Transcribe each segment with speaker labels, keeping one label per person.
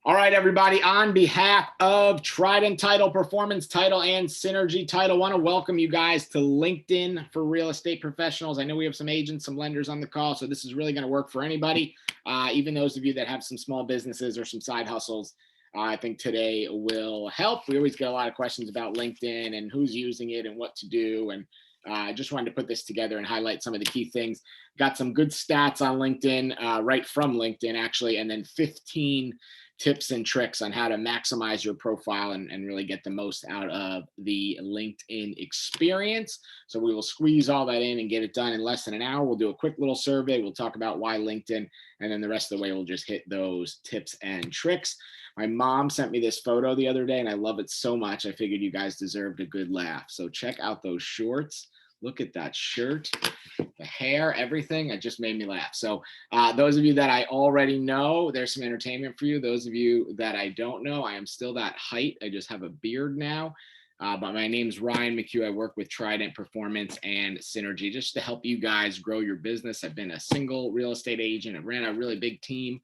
Speaker 1: All right, everybody, on behalf of Trident Title, Performance Title, and Synergy Title, I want to welcome you guys to LinkedIn for Real Estate Professionals. I know we have some agents, some lenders on the call, so this is really going to work for anybody, even those of you that have some small businesses or some side hustles. I think today will help. We always get a lot of questions about LinkedIn and who's using it and what to do. And I just wanted to put this together and highlight some of the key things. Got some good stats on LinkedIn, right from LinkedIn, actually, and then 15 tips and tricks on how to maximize your profile and really get the most out of the LinkedIn experience. So we will squeeze all that in and get it done in less than an hour. We'll do a quick little survey. We'll talk about why LinkedIn, and then the rest of the way we'll just hit those tips and tricks. My mom sent me this photo the other day and I love it so much. I figured you guys deserved a good laugh. So check out those shorts. Look at that shirt, the hair, everything. It just made me laugh. So those of you that I already know, there's some entertainment for you. Those of you that I don't know, I am still that height. I just have a beard now. But my name's Ryan McHugh. I work with Trident Performance and Synergy just to help you guys grow your business. I've been a single real estate agent. I ran a really big team.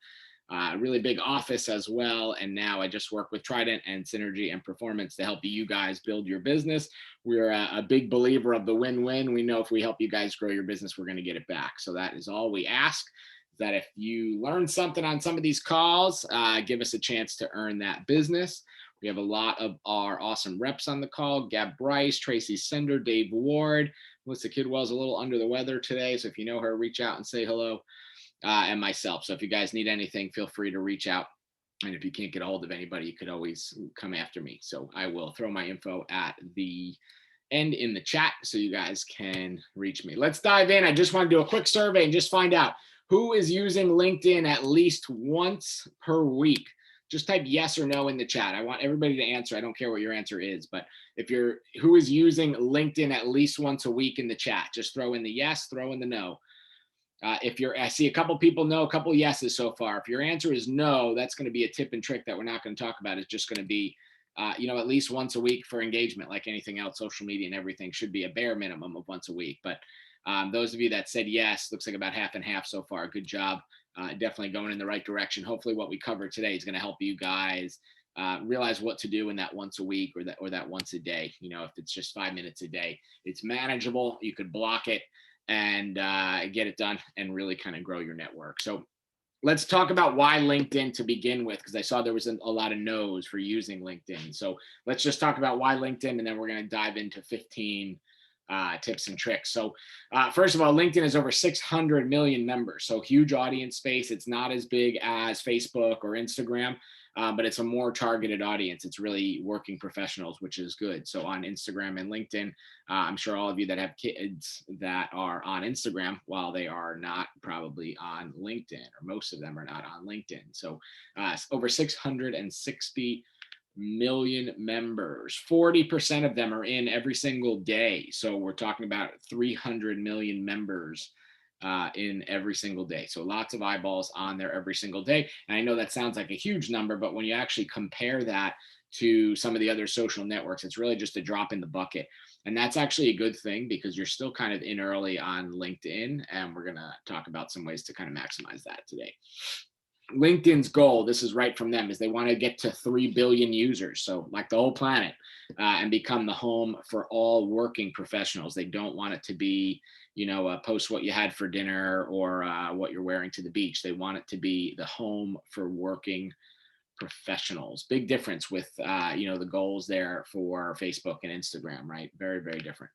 Speaker 1: Really big office as well. And now I just work with Trident and Synergy and Performance to help you guys build your business. We're a big believer of the win-win. We know if we help you guys grow your business, we're going to get it back. So that is all we ask, that if you learn something on some of these calls, give us a chance to earn that business. We have a lot of our awesome reps on the call: Gab Bryce, Tracy Sender, Dave Ward. Melissa Kidwell's a little under the weather today, so if you know her, reach out and say hello. And myself. So if you guys need anything, feel free to reach out. And if you can't get a hold of anybody, you could always come after me. So I will throw my info at the end in the chat so you guys can reach me. Let's dive in. I just want to do a quick survey and just find out who is using LinkedIn at least once per week. Just type yes or no in the chat. I want everybody to answer. I don't care what your answer is, but if you're, who is using LinkedIn at least once a week in the chat, just throw in the yes, throw in the no. If you're, I see a couple people no, a couple yeses so far. If your answer is no, that's going to be a tip and trick that we're not going to talk about. It's just going to be, at least once a week for engagement. Like anything else, social media and everything should be a bare minimum of once a week. But those of you that said yes, looks like about half and half so far. Good job. Definitely going in the right direction. Hopefully what we covered today is going to help you guys realize what to do in that once a week or that once a day. If it's just 5 minutes a day, it's manageable. You could block it and get it done and really kind of grow your network. So let's talk about why LinkedIn to begin with, because I saw there was a lot of no's for using LinkedIn. So let's just talk about why LinkedIn, and then we're going to dive into 15 tips and tricks. So first of all, LinkedIn has over 600 million members, so huge audience space. It's not as big as Facebook or Instagram, but it's a more targeted audience. It's really working professionals, which is good. So on Instagram and LinkedIn, I'm sure all of you that have kids that are on Instagram, while they are not probably on LinkedIn, or most of them are not on LinkedIn. So over 660 million members, 40% of them are in every single day. So we're talking about 300 million members in every single day. So lots of eyeballs on there every single day. And I know that sounds like a huge number, but when you actually compare that to some of the other social networks, it's really just a drop in the bucket. And that's actually a good thing, because you're still kind of in early on LinkedIn. And we're going to talk about some ways to kind of maximize that today. LinkedIn's goal, this is right from them, is they want to get to 3 billion users. So like the whole planet, and become the home for all working professionals. They don't want it to be, post what you had for dinner or what you're wearing to the beach. They want it to be the home for working professionals. Big difference with, the goals there for Facebook and Instagram, right? Very, very different.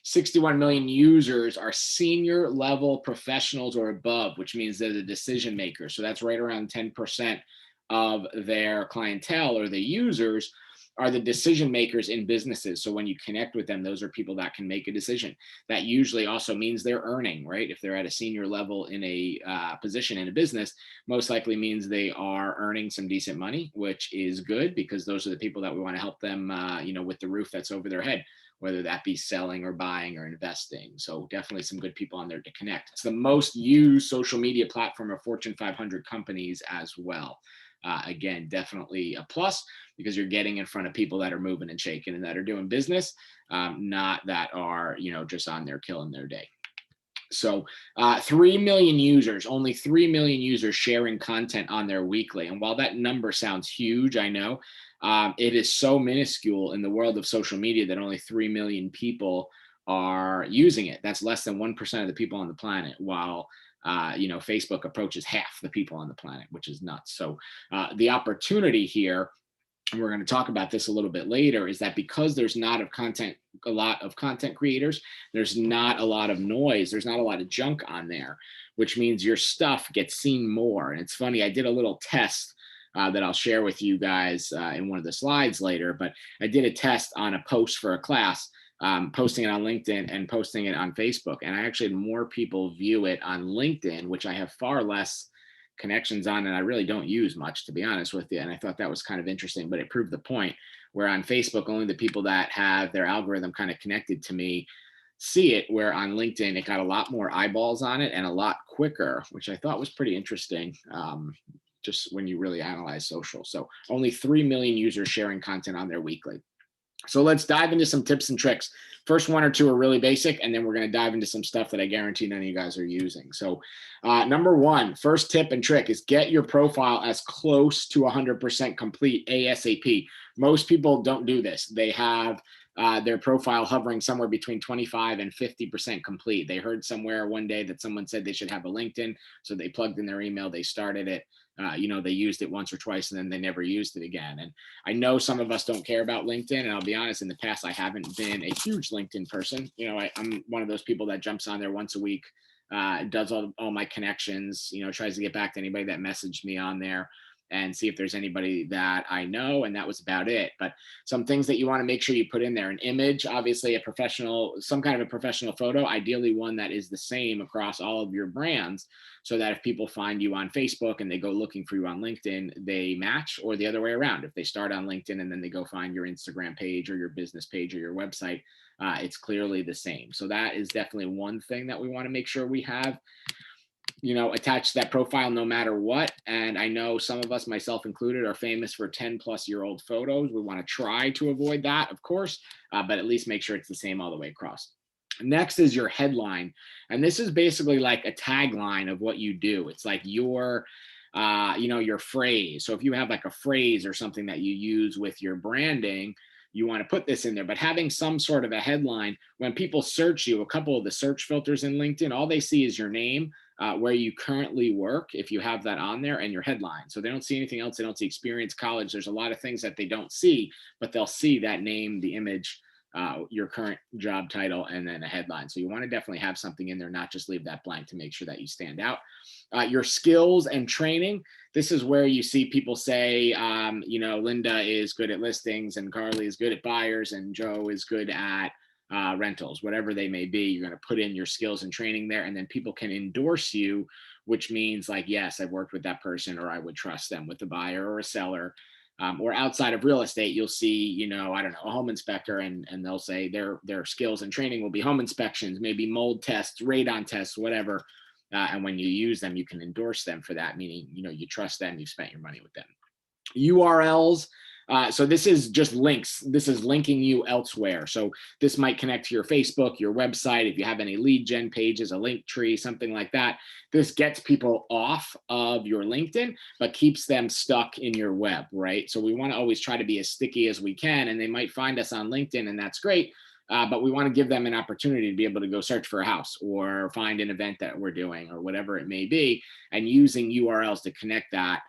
Speaker 1: 61 million users are senior level professionals or above, which means they're the decision makers. So that's right around 10% of their clientele, or the users are the decision makers in businesses. So when you connect with them, those are people that can make a decision. That usually also means they're earning, right? If they're at a senior level in a position in a business, most likely means they are earning some decent money, which is good, because those are the people that we want to help them, with the roof that's over their head, whether that be selling or buying or investing. So definitely some good people on there to connect. It's the most used social media platform of Fortune 500 companies as well. Again, definitely a plus, because you're getting in front of people that are moving and shaking and that are doing business, not that are, just on there killing their day. So 3 million users, only 3 million users sharing content on there weekly. And while that number sounds huge, I know it is so minuscule in the world of social media that only 3 million people are using it. That's less than 1% of the people on the planet, while Facebook approaches half the people on the planet, which is nuts. So the opportunity here, and we're going to talk about this a little bit later, is that because there's not a lot of content creators, there's not a lot of noise, there's not a lot of junk on there, which means your stuff gets seen more. And it's funny, I did a little test that I'll share with you guys in one of the slides later, but I did a test on a post for a class, posting it on LinkedIn and posting it on Facebook. And I actually had more people view it on LinkedIn, which I have far less connections on, and I really don't use much, to be honest with you. And I thought that was kind of interesting, but it proved the point, where on Facebook, only the people that have their algorithm kind of connected to me see it, where on LinkedIn, it got a lot more eyeballs on it and a lot quicker, which I thought was pretty interesting. Just when you really analyze social. So only 3 million users sharing content on there weekly. So let's dive into some tips and tricks. First one or two are really basic, and then we're going to dive into some stuff that I guarantee none of you guys are using. So number one, first tip and trick is get your profile as close to 100% complete ASAP. Most people don't do this. They have their profile hovering somewhere between 25 and 50% complete. They heard somewhere one day that someone said they should have a LinkedIn, so they plugged in their email, they started it. They used it once or twice and then they never used it again. And I know some of us don't care about LinkedIn. And I'll be honest, in the past, I haven't been a huge LinkedIn person. I'm one of those people that jumps on there once a week, does all my connections, tries to get back to anybody that messaged me on there and see if there's anybody that I know. And that was about it. But some things that you want to make sure you put in there: an image, obviously some kind of a professional photo, ideally one that is the same across all of your brands, so that if people find you on Facebook and they go looking for you on LinkedIn, they match, or the other way around. If they start on LinkedIn and then they go find your Instagram page or your business page or your website, it's clearly the same. So that is definitely one thing that we want to make sure we have attached to that profile no matter what. And I know some of us, myself included, are famous for 10-plus-year-old photos. We want to try to avoid that, of course, but at least make sure it's the same all the way across. Next is your headline. And this is basically like a tagline of what you do. It's like your phrase. So if you have like a phrase or something that you use with your branding, you want to put this in there. But having some sort of a headline, when people search you, a couple of the search filters in LinkedIn, all they see is your name, where you currently work, if you have that on there, and your headline. So they don't see anything else. They don't see experience, college. There's a lot of things that they don't see, but they'll see that name, the image, your current job title, and then a headline. So you want to definitely have something in there, not just leave that blank, to make sure that you stand out. Your skills and training. This is where you see people say, Linda is good at listings, and Carly is good at buyers, and Joe is good at rentals, whatever they may be. You're going to put in your skills and training there, and then people can endorse you, which means like, yes, I've worked with that person, or I would trust them with a buyer or a seller. Or outside of real estate, you'll see, a home inspector, and they'll say their skills and training will be home inspections, maybe mold tests, radon tests, whatever. And when you use them, you can endorse them for that, meaning, you trust them, you've spent your money with them. URLs. So this is just links. This is linking you elsewhere. So this might connect to your Facebook, your website. If you have any lead gen pages, a link tree, something like that, this gets people off of your LinkedIn, but keeps them stuck in your web, right? So we want to always try to be as sticky as we can, and they might find us on LinkedIn, and that's great. But we want to give them an opportunity to be able to go search for a house or find an event that we're doing or whatever it may be, and using URLs to connect that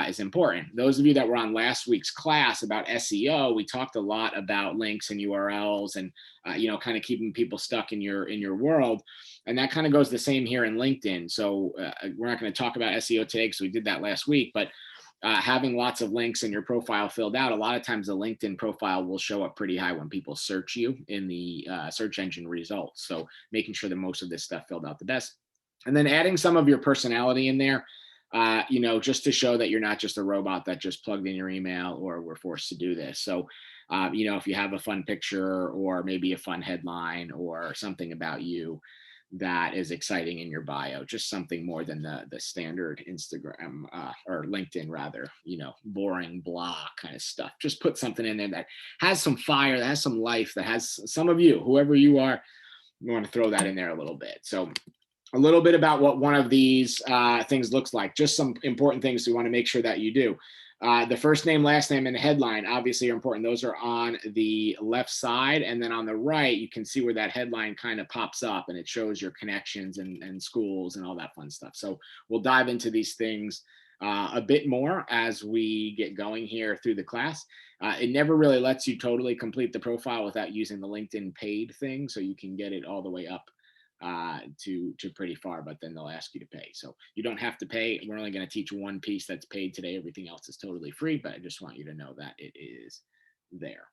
Speaker 1: is important. Those of you that were on last week's class about SEO, we talked a lot about links and URLs and kind of keeping people stuck in your world. And that kind of goes the same here in LinkedIn. So we're not going to talk about SEO today because we did that last week, but having lots of links in your profile filled out, a lot of times the LinkedIn profile will show up pretty high when people search you in the search engine results. So making sure that most of this stuff filled out the best. And then adding some of your personality in there. Just to show that you're not just a robot that just plugged in your email or were forced to do this. So, if you have a fun picture or maybe a fun headline or something about you that is exciting in your bio, just something more than the standard Instagram or LinkedIn rather, boring blah kind of stuff. Just put something in there that has some fire, that has some life, that has some of you, whoever you are, you want to throw that in there a little bit. So a little bit about what one of these things looks like. Just some important things we want to make sure that you do. The first name, last name, and headline obviously are important. Those are on the left side. And then on the right, you can see where that headline kind of pops up and it shows your connections and schools and all that fun stuff. So we'll dive into these things a bit more as we get going here through the class. It never really lets you totally complete the profile without using the LinkedIn paid thing. So you can get it all the way up to pretty far, but then they'll ask you to pay. So you don't have to pay. We're only going to teach one piece that's paid today. Everything else is totally free, but I just want you to know that it is there.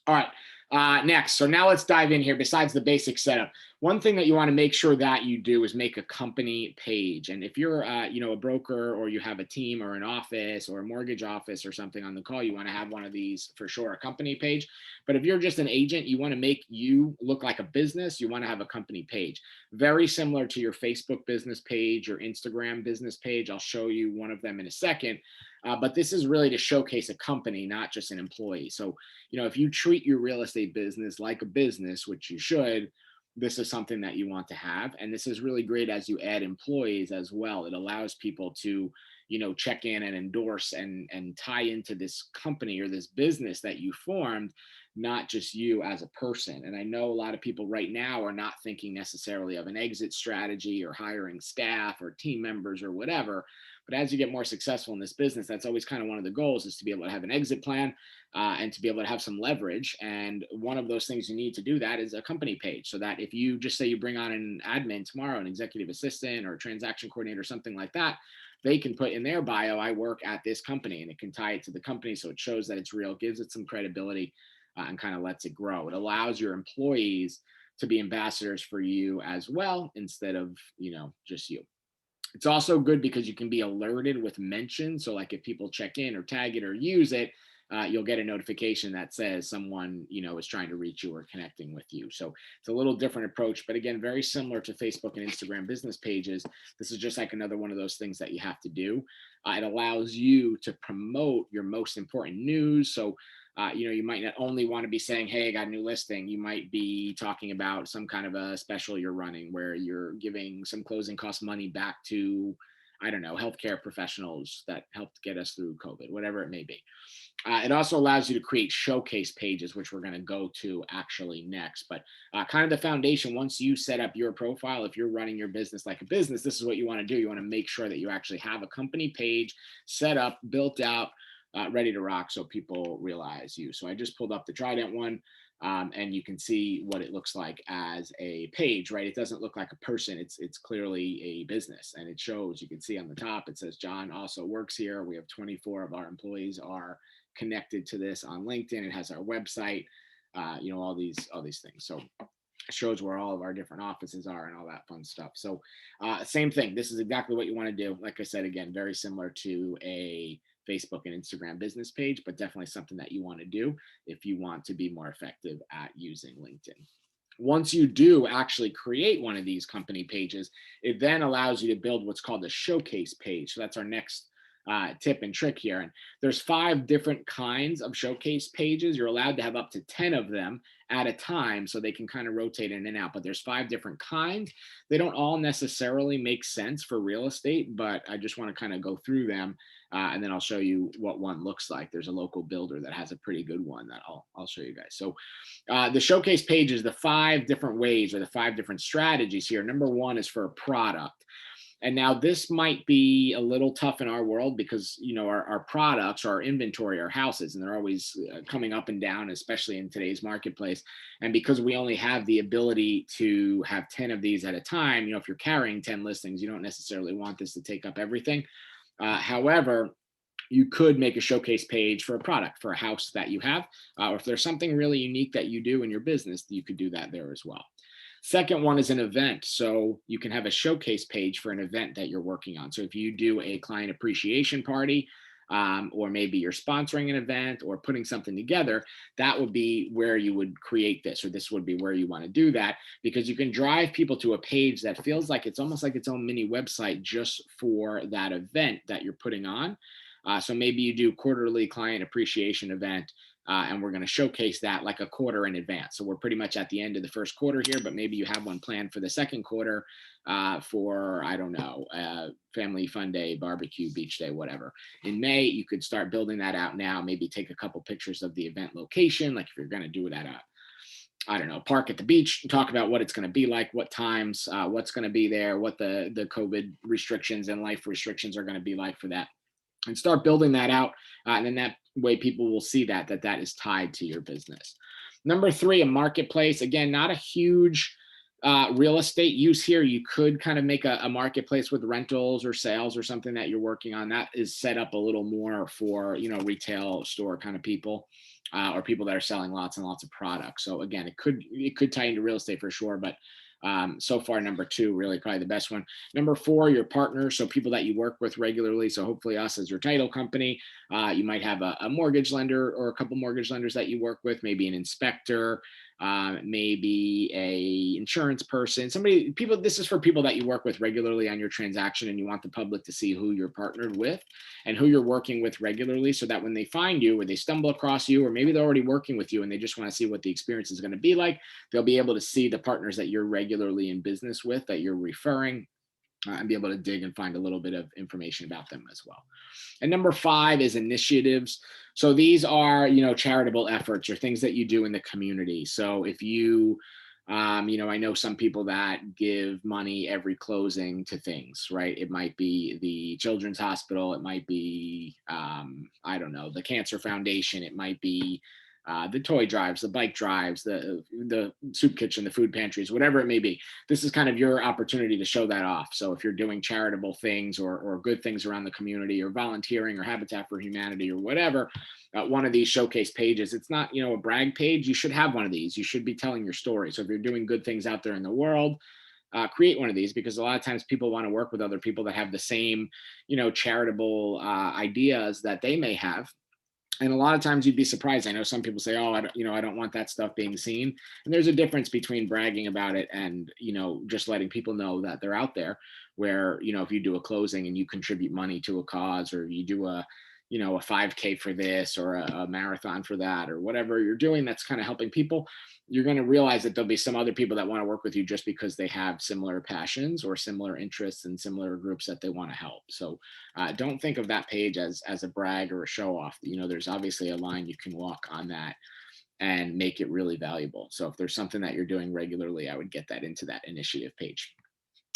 Speaker 1: All right, next. So now let's dive in here. Besides the basic setup, one thing that you want to make sure that you do is make a company page. And if you're, a broker or you have a team or an office or a mortgage office or something on the call, you want to have one of these for sure, a company page. But if you're just an agent, you want to make you look like a business, you want to have a company page. Very similar to your Facebook business page, your Instagram business page. I'll show you one of them in a second. But this is really to showcase a company, not just an employee. So, if you treat your real estate business like a business, which you should, this is something that you want to have. And this is really great as you add employees as well. It allows people to, check in and endorse and tie into this company or this business that you formed, not just you as a person. And I know a lot of people right now are not thinking necessarily of an exit strategy or hiring staff or team members or whatever. But as you get more successful in this business, that's always kind of one of the goals, is to be able to have an exit plan and to be able to have some leverage. And one of those things you need to do that is a company page, so that if you just say you bring on an admin tomorrow, an executive assistant or a transaction coordinator, or something like that, they can put in their bio, I work at this company, and it can tie it to the company. So it shows that it's real, gives it some credibility, and kind of lets it grow. It allows your employees to be ambassadors for you as well, instead of, just you. It's also good because you can be alerted with mention. So like if people check in or tag it or use it, you'll get a notification that says someone, is trying to reach you or connecting with you. So it's a little different approach, but again, very similar to Facebook and Instagram business pages. This is just like another one of those things that you have to do. It allows you to promote your most important news. So you might not only want to be saying, hey, I got a new listing. You might be talking about some kind of a special you're running where you're giving some closing cost money back to, I don't know, healthcare professionals that helped get us through COVID, whatever it may be. It also allows you to create showcase pages, which we're going to go to actually next. But kind of the foundation, once you set up your profile, if you're running your business like a business, this is what you want to do. You want to make sure that you actually have a company page set up, built out, ready to rock, so people realize you. So I just pulled up the Trident one, and you can see what it looks like as a page, right? It doesn't look like a person. It's clearly a business, and it shows. You can see on the top, it says John also works here. We have 24 of our employees are connected to this on LinkedIn. It has our website, all these things. So it shows where all of our different offices are and all that fun stuff. So same thing. This is exactly what you want to do. Like I said, again, very similar to a Facebook and Instagram business page, but definitely something that you want to do if you want to be more effective at using LinkedIn. Once you do actually create one of these company pages, it then allows you to build what's called a showcase page. So that's our next tip and trick here. And there's 5 different kinds of showcase pages. You're allowed to have up to 10 of them at a time, so they can kind of rotate in and out. But there's 5 different kinds. They don't all necessarily make sense for real estate, but I just want to kind of go through them. And then I'll show you what one looks like. There's a local builder that has a pretty good one that I'll show you guys. So the showcase page is the 5 different ways or the 5 different strategies here. Number 1 is for a product. And now this might be a little tough in our world because, our products, our inventory, our houses, and they're always coming up and down, especially in today's marketplace. And because we only have the ability to have 10 of these at a time, if you're carrying 10 listings, you don't necessarily want this to take up everything. However, you could make a showcase page for a product, for a house that you have, or if there's something really unique that you do in your business, you could do that there as well. Second one is an event. So you can have a showcase page for an event that you're working on. So if you do a client appreciation party, or maybe you're sponsoring an event or putting something together, that would be where you would create this, or this would be where you want to do that, because you can drive people to a page that feels like it's almost like its own mini website just for that event that you're putting on. So maybe you do quarterly client appreciation event, And we're going to showcase that like a quarter in advance. So we're pretty much at the end of the first quarter here, but maybe you have one planned for the second quarter for, I don't know, family fun day, barbecue, beach day, whatever. In May, you could start building that out now, maybe take a couple pictures of the event location, like if you're going to do it at a, I don't know, park at the beach, talk about what it's going to be like, what times, what's going to be there, what the COVID restrictions and life restrictions are going to be like for that, and start building that out. And then that way people will see that is tied to your business. Number 3, a marketplace. Again, not a huge real estate use here. You could kind of make a marketplace with rentals or sales or something that you're working on. That is set up a little more for, you know, retail store kind of people, or people that are selling lots and lots of products. So again, it could tie into real estate for sure, but so far, number 2, really probably the best one. Number 4, your partners. So people that you work with regularly. So hopefully us as your title company. You might have a mortgage lender or a couple mortgage lenders that you work with, maybe an inspector, maybe a insurance person, people. This is for people that you work with regularly on your transaction, and you want the public to see who you're partnered with and who you're working with regularly, so that when they find you or they stumble across you, or maybe they're already working with you and they just want to see what the experience is going to be like, they'll be able to see the partners that you're regularly in business with, that you're referring, and be able to dig and find a little bit of information about them as well. And number 5 is initiatives. So these are, you know, charitable efforts or things that you do in the community. So if you, you know, I know some people that give money every closing to things, right? It might be the Children's Hospital. It might be, I don't know, the Cancer Foundation. It might be the toy drives, the bike drives, the soup kitchen, the food pantries, whatever it may be. This is kind of your opportunity to show that off. So if you're doing charitable things or good things around the community, or volunteering, or Habitat for Humanity, or whatever, one of these showcase pages, it's not, you know, a brag page. You should have one of these. You should be telling your story. So if you're doing good things out there in the world, create one of these, because a lot of times people want to work with other people that have the same, you know, charitable ideas that they may have. And a lot of times you'd be surprised. I know some people say, oh, I don't want that stuff being seen. And there's a difference between bragging about it and, you know, just letting people know that they're out there, where, you know, if you do a closing and you contribute money to a cause, or you do a 5K for this, or a marathon for that, or whatever you're doing that's kind of helping people, you're going to realize that there'll be some other people that want to work with you just because they have similar passions or similar interests and similar groups that they want to help. So don't think of that page as a brag or a show off. You know, there's obviously a line you can walk on that and make it really valuable. So if there's something that you're doing regularly, I would get that into that initiative page.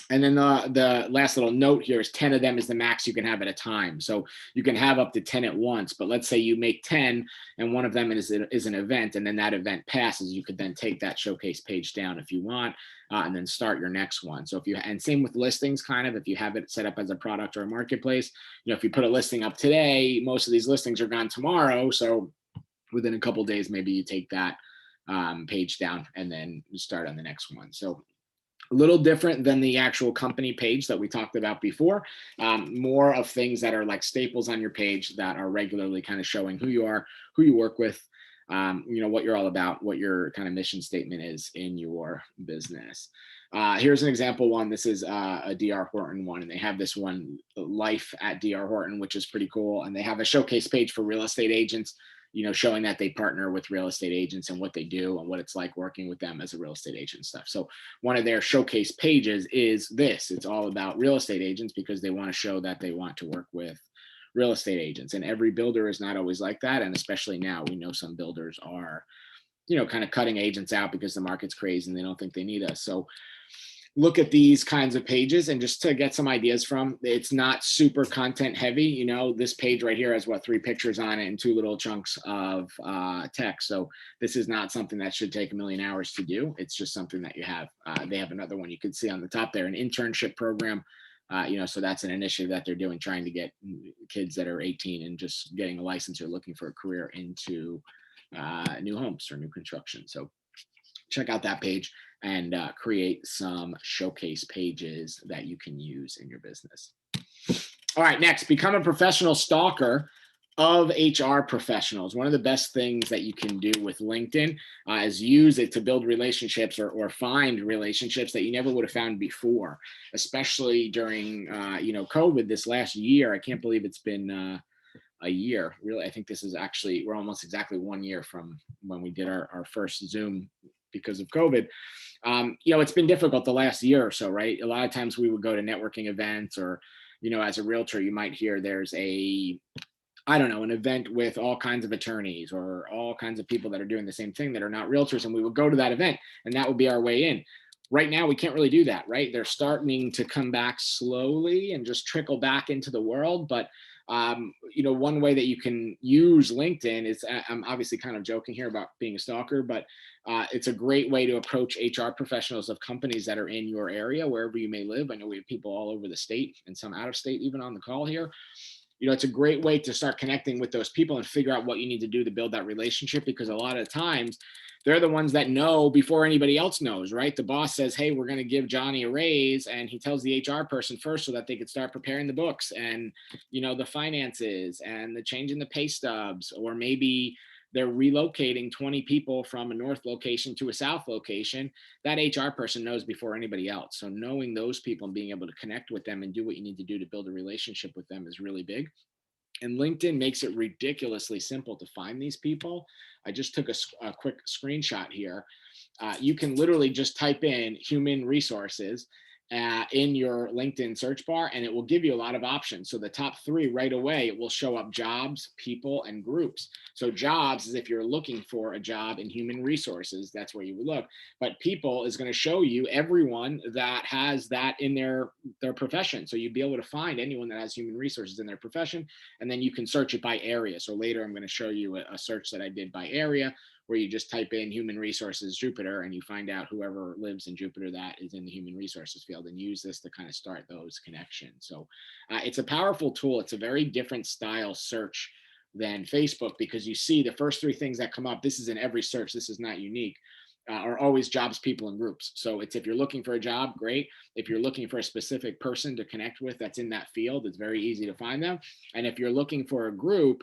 Speaker 1: And then the last little note here is 10 of them is the max you can have at a time. So you can have up to 10 at once, but let's say you make 10 and one of them is an event, and then that event passes, you could then take that showcase page down if you want, and then start your next one. So and same with listings, kind of, if you have it set up as a product or a marketplace, you know, if you put a listing up today, most of these listings are gone tomorrow. So within a couple of days, maybe you take that page down and then start on the next one. So a little different than the actual company page that we talked about before. More of things that are like staples on your page that are regularly kind of showing who you are, who you work with, you know, what you're all about, what your kind of mission statement is in your business. Here's an example one. This is a DR Horton one, and they have this one, Life at DR Horton, which is pretty cool. And they have a showcase page for real estate agents, you know, showing that they partner with real estate agents and what they do and what it's like working with them as a real estate agent stuff. So one of their showcase pages is this. It's all about real estate agents, because they want to show that they want to work with real estate agents. And every builder is not always like that. And especially now, we know some builders are, you know, kind of cutting agents out because the market's crazy and they don't think they need us. So look at these kinds of pages and just to get some ideas from. It's not super content heavy. You know, this page right here has 3 pictures on it and 2 little chunks of text. So this is not something that should take a million hours to do. It's just something that you have. They have another one you can see on the top there, an internship program. You know, so that's an initiative that they're doing, trying to get kids that are 18 and just getting a license or looking for a career into new homes or new construction. So check out that page and create some showcase pages that you can use in your business. All right, next, become a professional stalker of HR professionals. One of the best things that you can do with LinkedIn is use it to build relationships or find relationships that you never would have found before, especially during, you know, COVID this last year. I can't believe it's been a year. Really, I think this is actually, we're almost exactly 1 year from when we did our first Zoom because of COVID. It's been difficult the last year or so, right? A lot of times we would go to networking events, or, as a realtor, you might hear there's I don't know, an event with all kinds of attorneys or all kinds of people that are doing the same thing that are not realtors. And we would go to that event and that would be our way in. Right now, we can't really do that, right? They're starting to come back slowly and just trickle back into the world. But, one way that you can use LinkedIn is, I'm obviously kind of joking here about being a stalker, but it's a great way to approach HR professionals of companies that are in your area, wherever you may live. I know we have people all over the state and some out of state, even on the call here. It's a great way to start connecting with those people and figure out what you need to do to build that relationship, because a lot of times they're the ones that know before anybody else knows, right? The boss says, hey, we're going to give Johnny a raise, and he tells the HR person first so that they could start preparing the books and, the finances and the change in the pay stubs. Or maybe they're relocating 20 people from a north location to a south location. That HR person knows before anybody else. So knowing those people and being able to connect with them and do what you need to do to build a relationship with them is really big. And LinkedIn makes it ridiculously simple to find these people. I just took a quick screenshot here. You can literally just type in human resources in your LinkedIn search bar, and it will give you a lot of options. So the top 3 right away, it will show up jobs, people, and groups. So jobs is if you're looking for a job in human resources, that's where you would look. But people is going to show you everyone that has that in their profession. So you'd be able to find anyone that has human resources in their profession, and then you can search it by area. So later I'm going to show you a search that I did by area, where you just type in human resources Jupiter and you find out whoever lives in Jupiter that is in the human resources field, and use this to kind of start those connections. So it's a powerful tool. It's a very different style search than Facebook, because you see the first 3 things that come up, this is in every search, this is not unique, are always jobs, people, and groups. So it's, if you're looking for a job, great. If you're looking for a specific person to connect with that's in that field, it's very easy to find them. And if you're looking for a group,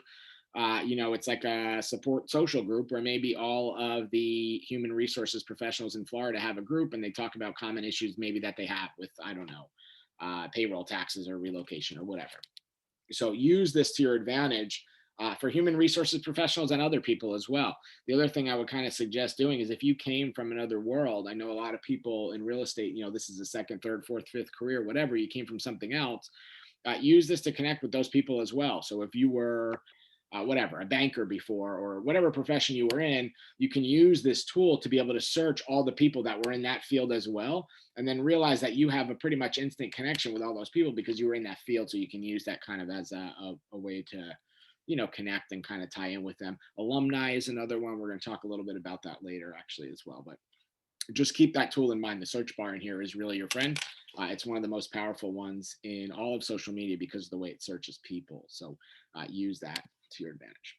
Speaker 1: it's like a support social group where maybe all of the human resources professionals in Florida have a group and they talk about common issues maybe that they have with, I don't know, payroll taxes or relocation or whatever. So use this to your advantage for human resources professionals and other people as well. The other thing I would kind of suggest doing is, if you came from another world, I know a lot of people in real estate, this is a second, third, fourth, fifth career, whatever, you came from something else, use this to connect with those people as well. So if you were whatever, a banker before, or whatever profession you were in, you can use this tool to be able to search all the people that were in that field as well, and then realize that you have a pretty much instant connection with all those people because you were in that field. So you can use that kind of as a way to, connect and kind of tie in with them. Alumni is another one. We're going to talk a little bit about that later actually as well, but just keep that tool in mind. The search bar in here is really your friend. It's one of the most powerful ones in all of social media because of the way it searches people. So use that to your advantage.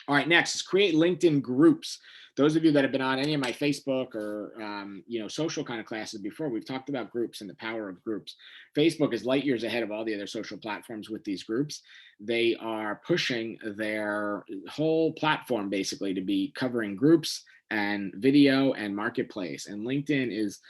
Speaker 1: All right, next is create LinkedIn groups. Those of you that have been on any of my Facebook or social kind of classes before, we've talked about groups and the power of groups. Facebook is light years ahead of all the other social platforms with these groups. They are pushing their whole platform basically to be covering groups and video and marketplace. And LinkedIn is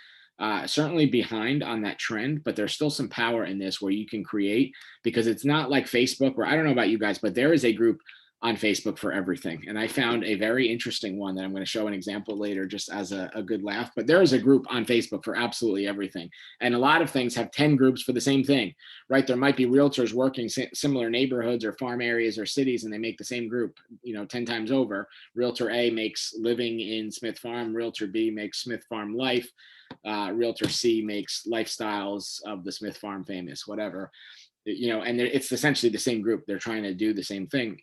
Speaker 1: certainly behind on that trend, but there's still some power in this where you can create, because it's not like Facebook, where, I don't know about you guys, but there is a group on Facebook for everything. And I found a very interesting one that I'm going to show an example later just as a good laugh. But there is a group on Facebook for absolutely everything. And a lot of things have 10 groups for the same thing, right? There might be realtors working similar neighborhoods or farm areas or cities, and they make the same group, 10 times over. Realtor A makes living in Smith Farm. Realtor B makes Smith Farm life. Realtor C makes lifestyles of the Smith Farm famous, whatever, and it's essentially the same group. They're trying to do the same thing.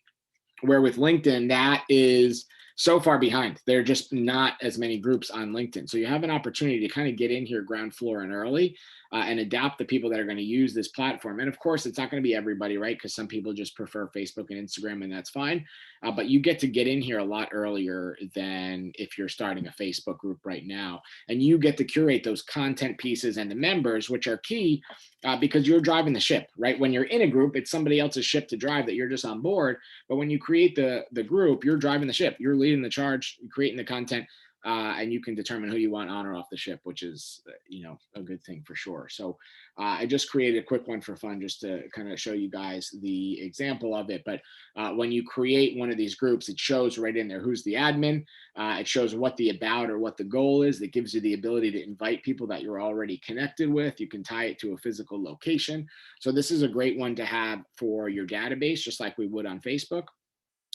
Speaker 1: Where with LinkedIn, that is so far behind. There are just not as many groups on LinkedIn. So you have an opportunity to kind of get in here ground floor and early and adapt the people that are going to use this platform. And of course, it's not going to be everybody, right? Because some people just prefer Facebook and Instagram, and that's fine. But you get to get in here a lot earlier than if you're starting a Facebook group right now. And you get to curate those content pieces and the members, which are key because you're driving the ship, right? When you're in a group, it's somebody else's ship to drive that you're just on board. But when you create the group, you're driving the ship. You're leading the charge, creating the content. and you can determine who you want on or off the ship, which is, a good thing for sure. So I just created a quick one for fun just to kind of show you guys the example of it. But when you create one of these groups, it shows right in there who's the admin. It shows what the about or what the goal is. It gives you the ability to invite people that you're already connected with. You can tie it to a physical location. So this is a great one to have for your database, just like we would on Facebook.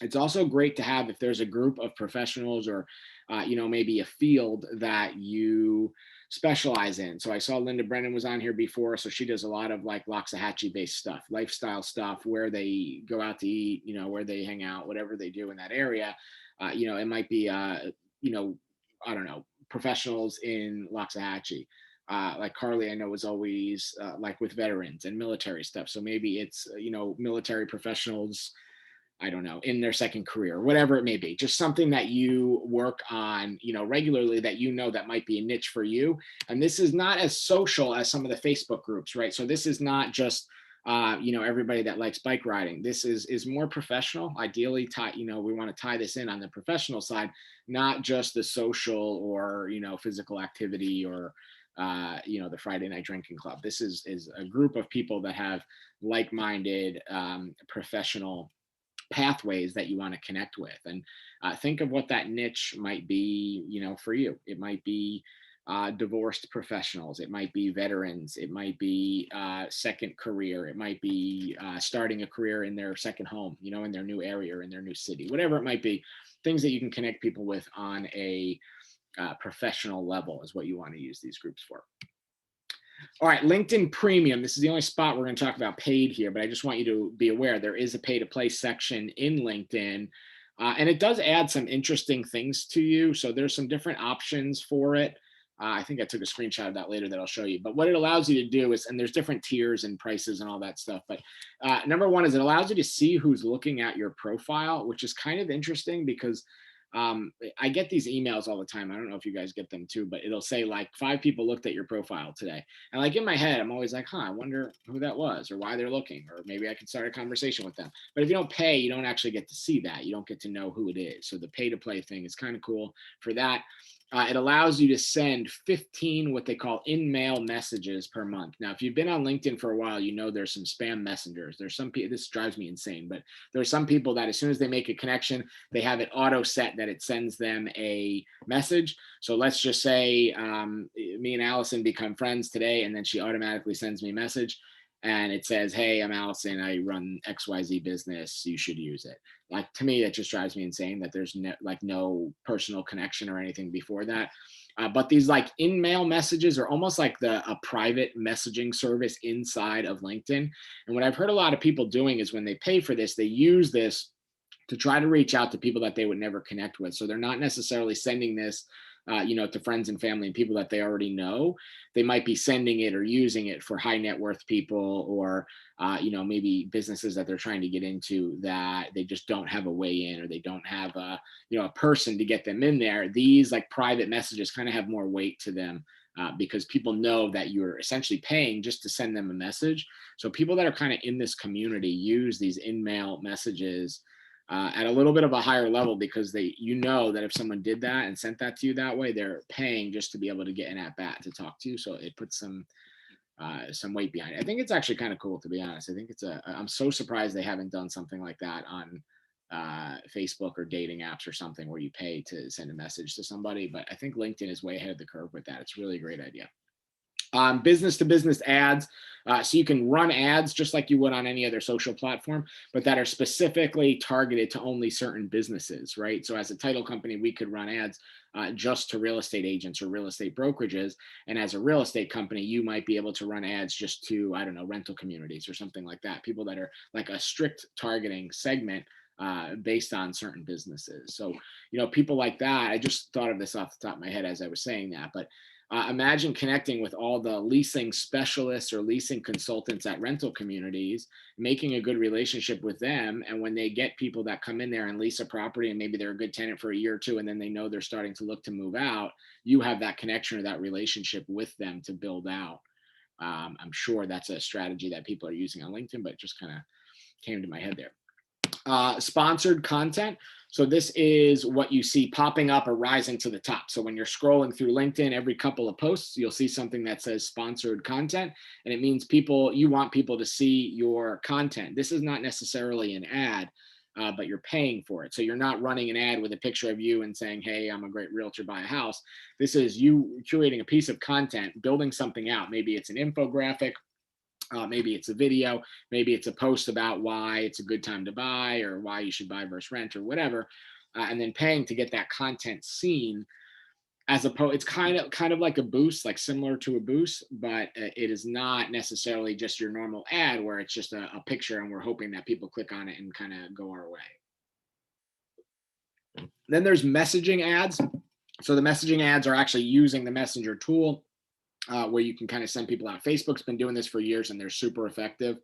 Speaker 1: It's also great to have if there's a group of professionals or, maybe a field that you specialize in. So I saw Linda Brennan was on here before. So she does a lot of like Loxahatchee based stuff, lifestyle stuff, where they go out to eat, where they hang out, whatever they do in that area. It might be, I don't know, professionals in Loxahatchee. Like Carly, I know was always like with veterans and military stuff. So maybe it's, military professionals, I don't know, in their second career, whatever it may be, just something that you work on, regularly that that might be a niche for you. And this is not as social as some of the Facebook groups, right? So this is not just, everybody that likes bike riding. This is more professional. Ideally, we want to tie this in on the professional side, not just the social or, physical activity or, the Friday night drinking club. This is a group of people that have like-minded professional pathways that you want to connect with, and think of what that niche might be, for you. It might be divorced professionals, it might be veterans, it might be second career, it might be starting a career in their second home, in their new area or in their new city, whatever it might be. Things that you can connect people with on a professional level is what you want to use these groups for. All right, LinkedIn Premium. This is the only spot we're going to talk about paid here, but I just want you to be aware there is a pay to play section in LinkedIn. And it does add some interesting things to you. So there's some different options for it. I think I took a screenshot of that later that I'll show you. But what it allows you to do is, and there's different tiers and prices and all that stuff. But number one is it allows you to see who's looking at your profile, which is kind of interesting because I get these emails all the time. I don't know if you guys get them too, but it'll say like 5 people looked at your profile today. And like in my head, I'm always like, I wonder who that was or why they're looking, or maybe I could start a conversation with them. But if you don't pay, you don't actually get to see that. You don't get to know who it is. So the pay to play thing is kind of cool for that. It allows you to send 15 what they call in-mail messages per month. Now, if you've been on LinkedIn for a while, there's some spam messengers. There's some people, this drives me insane, but there are some people that as soon as they make a connection, they have it auto set that it sends them a message. So let's just say me and Allison become friends today, and then she automatically sends me a message. And it says, hey, I'm Allison, I run XYZ business, you should use it. Like, to me, it just drives me insane that there's no personal connection or anything before that. But these like in-mail messages are almost like a private messaging service inside of LinkedIn. And what I've heard a lot of people doing is when they pay for this, they use this to try to reach out to people that they would never connect with. So they're not necessarily sending this to friends and family and people that they already know. They might be sending it or using it for high net worth people or, maybe businesses that they're trying to get into that they just don't have a way in, or they don't have a person to get them in there. These like private messages kind of have more weight to them because people know that you're essentially paying just to send them a message. So people that are kind of in this community use these in-mail messages at a little bit of a higher level because that if someone did that and sent that to you that way, they're paying just to be able to get an at bat to talk to you. So it puts some weight behind it. I think it's actually kind of cool, to be honest. I think I'm so surprised they haven't done something like that on Facebook or dating apps or something where you pay to send a message to somebody. But I think LinkedIn is way ahead of the curve with that. It's really a great idea. Business to business ads. So you can run ads just like you would on any other social platform, but that are specifically targeted to only certain businesses, right? So as a title company, we could run ads just to real estate agents or real estate brokerages. And as a real estate company, you might be able to run ads just to, I don't know, rental communities or something like that. People that are like a strict targeting segment based on certain businesses. So, people like that, I just thought of this off the top of my head as I was saying that, but imagine connecting with all the leasing specialists or leasing consultants at rental communities, making a good relationship with them. And when they get people that come in there and lease a property and maybe they're a good tenant for a year or two, and then they know they're starting to look to move out, you have that connection or that relationship with them to build out. I'm sure that's a strategy that people are using on LinkedIn, but it just kind of came to my head there. Sponsored content. So this is what you see popping up or rising to the top. So when you're scrolling through LinkedIn, every couple of posts, you'll see something that says sponsored content. And it means you want people to see your content. This is not necessarily an ad, but you're paying for it. So you're not running an ad with a picture of you and saying, hey, I'm a great realtor, buy a house. This is you curating a piece of content, building something out. Maybe it's an infographic. Maybe it's a video, maybe it's a post about why it's a good time to buy or why you should buy versus rent or whatever, and then paying to get that content seen. As opposed, it's kind of like a boost, like similar to a boost, but it is not necessarily just your normal ad where it's just a picture and we're hoping that people click on it and kind of go our way. Then there's messaging ads. So the messaging ads are actually using the messenger tool. Where you can kind of send people out. Facebook's been doing this for years and they're super effective.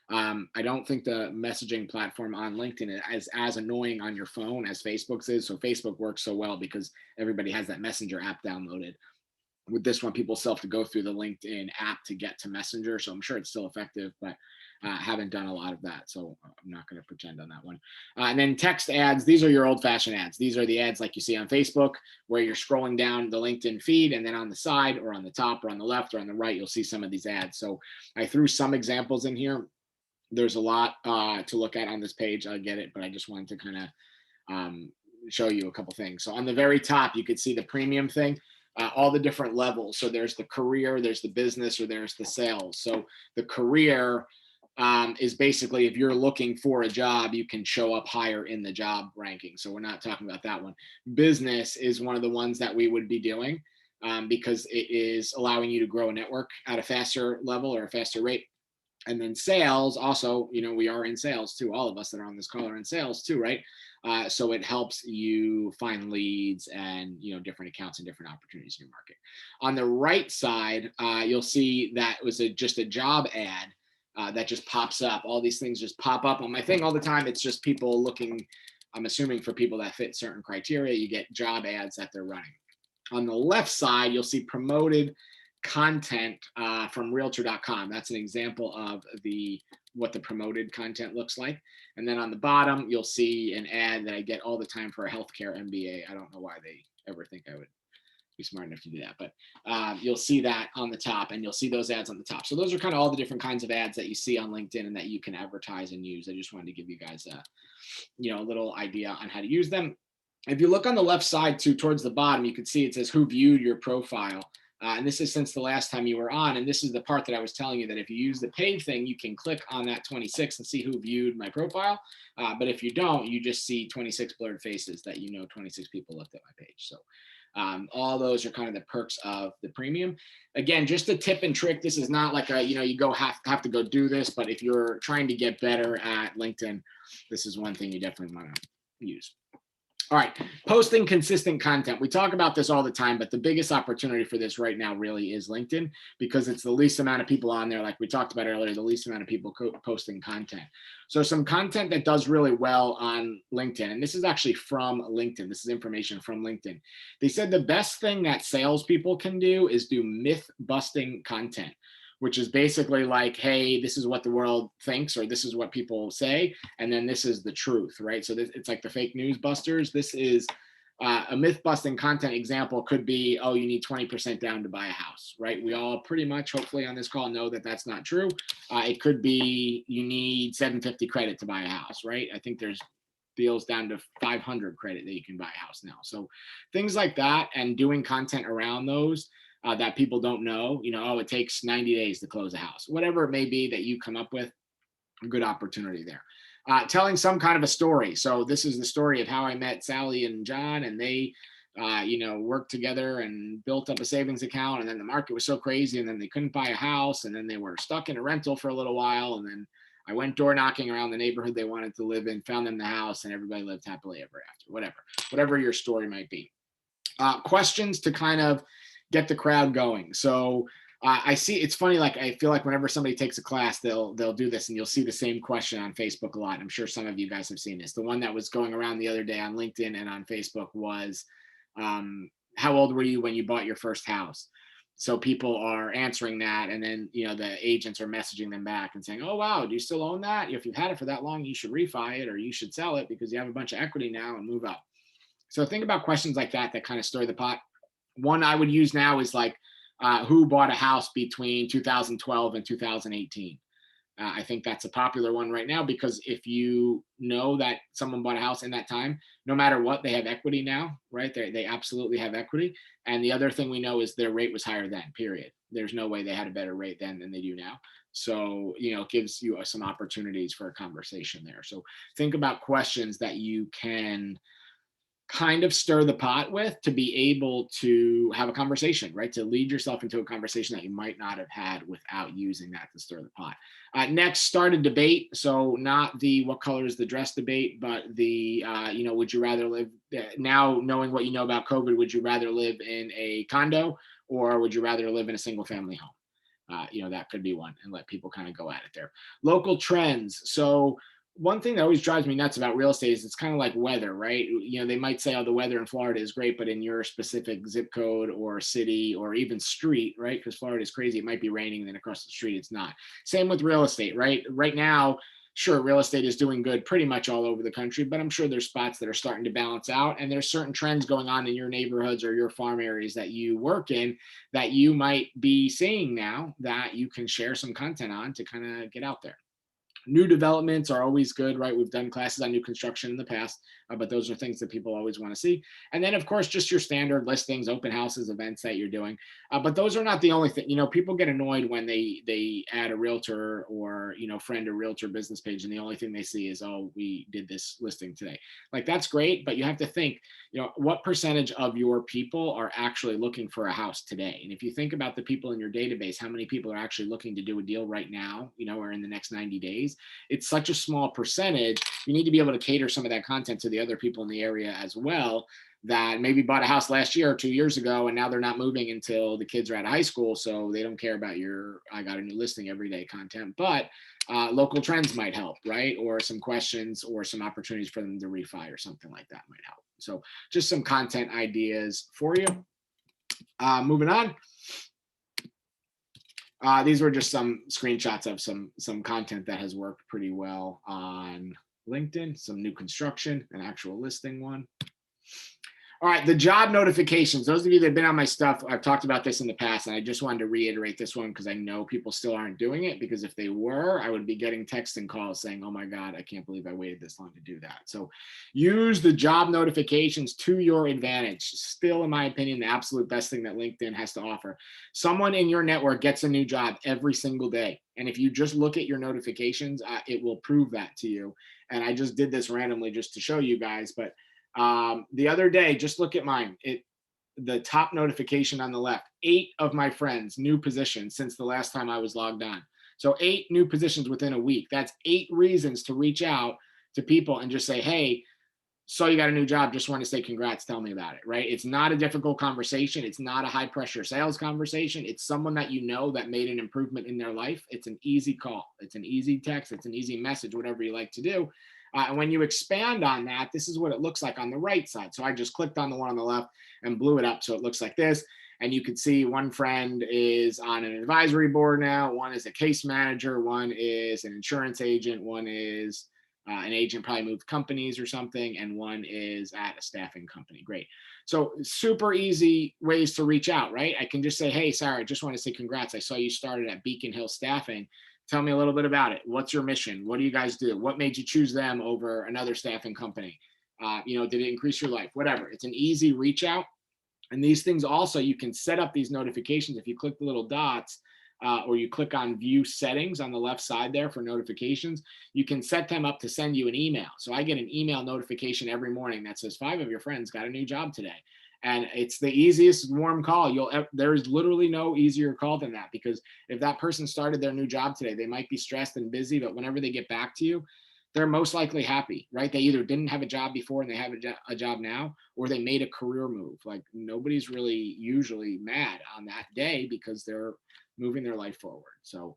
Speaker 1: I don't think the messaging platform on LinkedIn is as annoying on your phone as Facebook's is. So Facebook works so well because everybody has that Messenger app downloaded. With this one, people still have to go through the LinkedIn app to get to Messenger. So I'm sure it's still effective, but haven't done a lot of that. So I'm not going to pretend on that one. And then text ads. These are your old fashioned ads. These are the ads like you see on Facebook where you're scrolling down the LinkedIn feed and then on the side or on the top or on the left or on the right, you'll see some of these ads. So I threw some examples in here. There's a lot to look at on this page. I get it, but I just wanted to kind of show you a couple things. So on the very top, you could see the premium thing. All the different levels. So there's the career, there's the business, or there's the sales. So the career is basically if you're looking for a job, you can show up higher in the job ranking. So we're not talking about that one. Business is one of the ones that we would be doing because it is allowing you to grow a network at a faster level or a faster rate. And then sales also, we are in sales too. All of us that are on this call are in sales too, right? So it helps you find leads and, different accounts and different opportunities in your market. On the right side, you'll see that was just a job ad that just pops up. All these things just pop up on my thing all the time. It's just people looking, I'm assuming for people that fit certain criteria, you get job ads that they're running. On the left side, you'll see promoted content from realtor.com. That's an example of what the promoted content looks like. And then on the bottom, you'll see an ad that I get all the time for a healthcare MBA. I don't know why they ever think I would be smart enough to do that, but you'll see that on the top and you'll see those ads on the top. So those are kind of all the different kinds of ads that you see on LinkedIn and that you can advertise and use. I just wanted to give you guys a little idea on how to use them. If you look on the left side towards the bottom, you can see it says who viewed your profile. And this is since the last time you were on. And this is the part that I was telling you that if you use the paid thing, you can click on that 26 and see who viewed my profile. But if you don't, you just see 26 blurred faces that 26 people looked at my page. So all those are kind of the perks of the premium. Again, just a tip and trick. This is not like you have to go do this. But if you're trying to get better at LinkedIn, this is one thing you definitely want to use. All right, posting consistent content. We talk about this all the time, but the biggest opportunity for this right now really is LinkedIn because it's the least amount of people on there. Like we talked about earlier, the least amount of people posting content. So some content that does really well on LinkedIn, and this is actually from LinkedIn. This is information from LinkedIn. They said the best thing that salespeople can do is do myth busting content, which is basically like, hey, this is what the world thinks, or this is what people say, and then this is the truth, right? So it's like the fake news busters. This is a myth busting content example could be, oh, you need 20% down to buy a house, right? We all pretty much, hopefully on this call, know that that's not true. It could be you need 750 credit to buy a house, right? I think there's deals down to 500 credit that you can buy a house now. So things like that and doing content around those that people don't know, oh, it takes 90 days to close a house, whatever it may be that you come up with, a good opportunity there. Telling some kind of a story. So this is the story of how I met Sally and John, and they, worked together and built up a savings account. And then the market was so crazy, and then they couldn't buy a house, and then they were stuck in a rental for a little while. And then I went door knocking around the neighborhood they wanted to live in, found them the house, and everybody lived happily ever after. Whatever your story might be. Questions to kind of get the crowd going. So I see, it's funny, like I feel like whenever somebody takes a class, they'll do this, and you'll see the same question on Facebook a lot. I'm sure some of you guys have seen this. The one that was going around the other day on LinkedIn and on Facebook was, how old were you when you bought your first house? So people are answering that, and then the agents are messaging them back and saying, "Oh wow, do you still own that? If you've had it for that long, you should refi it or you should sell it because you have a bunch of equity now and move up." So think about questions like that kind of stir the pot. One I would use now is like, who bought a house between 2012 and 2018? I think that's a popular one right now because if you know that someone bought a house in that time, no matter what, they have equity now, right? They absolutely have equity. And the other thing we know is their rate was higher then, period. There's no way they had a better rate then than they do now. So, it gives you some opportunities for a conversation there. So think about questions that you can kind of stir the pot with to be able to have a conversation, right? To lead yourself into a conversation that you might not have had without using that to stir the pot. Next, start a debate. So not the what color is the dress debate, but the, would you rather live now knowing what you know about COVID, would you rather live in a condo or would you rather live in a single family home? That could be one, and let people kind of go at it there. Local trends. So one thing that always drives me nuts about real estate is it's kind of like weather, right? They might say, oh, the weather in Florida is great, but in your specific zip code or city or even street, right? Because Florida is crazy. It might be raining and then across the street, it's not. Same with real estate, right? Right now, sure, real estate is doing good pretty much all over the country, but I'm sure there's spots that are starting to balance out. And there's certain trends going on in your neighborhoods or your farm areas that you work in that you might be seeing now that you can share some content on to kind of get out there. New developments are always good, right? We've done classes on new construction in the past, but those are things that people always want to see. And then, of course, just your standard listings, open houses, events that you're doing. But those are not the only thing. People get annoyed when they add a realtor or friend a realtor business page, and the only thing they see is, oh, we did this listing today. Like that's great, but you have to think, what percentage of your people are actually looking for a house today? And if you think about the people in your database, how many people are actually looking to do a deal right now, or in the next 90 days? It's such a small percentage. You need to be able to cater some of that content to the other people in the area as well that maybe bought a house last year or 2 years ago, and now they're not moving until the kids are out of high school. So they don't care about your, I got a new listing every day content, but local trends might help, right? Or some questions or some opportunities for them to refi or something like that might help. So just some content ideas for you. Moving on. These were just some screenshots of some content that has worked pretty well on LinkedIn, some new construction, an actual listing one. All right, the job notifications. Those of you that have been on my stuff, I've talked about this in the past, and I just wanted to reiterate this one because I know people still aren't doing it, because if they were, I would be getting texts and calls saying, oh my God, I can't believe I waited this long to do that. So use the job notifications to your advantage. Still, in my opinion, the absolute best thing that LinkedIn has to offer. Someone in your network gets a new job every single day. And if you just look at your notifications, it will prove that to you. And I just did this randomly just to show you guys, but the other day, just look at mine. The top notification on the left, 8 of my friends, new positions since the last time I was logged on. So 8 new positions within a week. That's 8 reasons to reach out to people and just say, hey, so you got a new job. Just want to say congrats. Tell me about it, right? It's not a difficult conversation. It's not a high pressure sales conversation. It's someone that you know that made an improvement in their life. It's an easy call. It's an easy text. It's an easy message, whatever you like to do. And when you expand on that, this is what it looks like on the right side. So I just clicked on the one on the left and blew it up so it looks like this. And you can see one friend is on an advisory board now. One is a case manager. One is an insurance agent. One is an agent, probably moved companies or something. And one is at a staffing company. Great. So super easy ways to reach out, right? I can just say, hey, Sarah, I just want to say congrats. I saw you started at Beacon Hill Staffing. Tell me a little bit about it. What's your mission? What do you guys do? What made you choose them over another staffing company? Did it increase your life? Whatever. It's an easy reach out. And these things also, you can set up these notifications. If you click the little dots or you click on view settings on the left side there for notifications, you can set them up to send you an email. So I get an email notification every morning that says 5 of your friends got a new job today. And it's the easiest warm call. There is literally no easier call than that, because if that person started their new job today, they might be stressed and busy, but whenever they get back to you, they're most likely happy, right? They either didn't have a job before and they have a job now, or they made a career move. Like nobody's really usually mad on that day because they're moving their life forward. So